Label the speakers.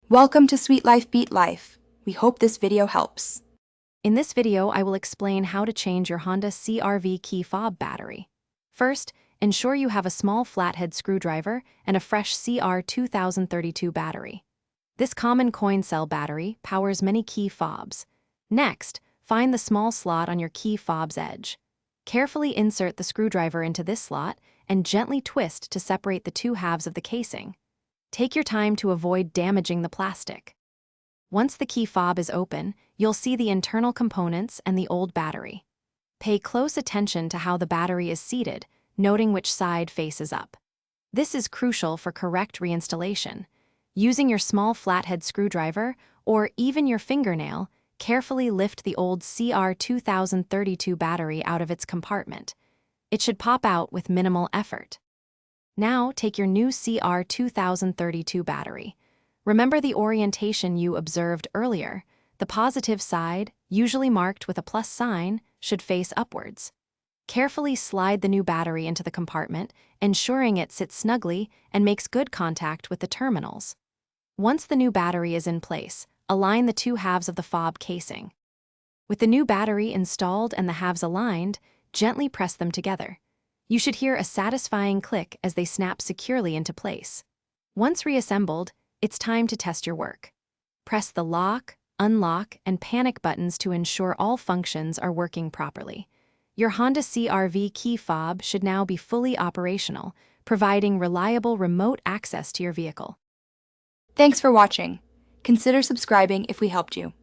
Speaker 1: Welcome to Sweet Life Beat Life. We hope this video helps.
Speaker 2: In this video, I will explain how to change your Honda CRV key fob battery. First, ensure you have a small flathead screwdriver and a fresh CR 2032 battery. This common coin cell battery powers many key fobs. Next, find the small slot on your key fob's edge. Carefully insert the screwdriver into this slot and gently twist to separate the two halves of the casing. Take your time to avoid damaging the plastic. Once the key fob is open, you'll see the internal components and the old battery. Pay close attention to how the battery is seated, noting which side faces up. This is crucial for correct reinstallation. Using your small flathead screwdriver, or even your fingernail, carefully lift the old CR 2032 battery out of its compartment. It should pop out with minimal effort. Now take your new CR 2032 battery. Remember the orientation you observed earlier. The positive side, usually marked with a plus sign, should face upwards. Carefully slide the new battery into the compartment, ensuring it sits snugly and makes good contact with the terminals. Once the new battery is in place, align the two halves of the fob casing. With the new battery installed and the halves aligned, gently press them together. You should hear a satisfying click as they snap securely into place. Once reassembled, it's time to test your work. Press the lock, unlock, and panic buttons to ensure all functions are working properly. Your Honda CRV key fob should now be fully operational, providing reliable remote access to your vehicle.
Speaker 1: Thanks for watching. Consider subscribing if we helped you.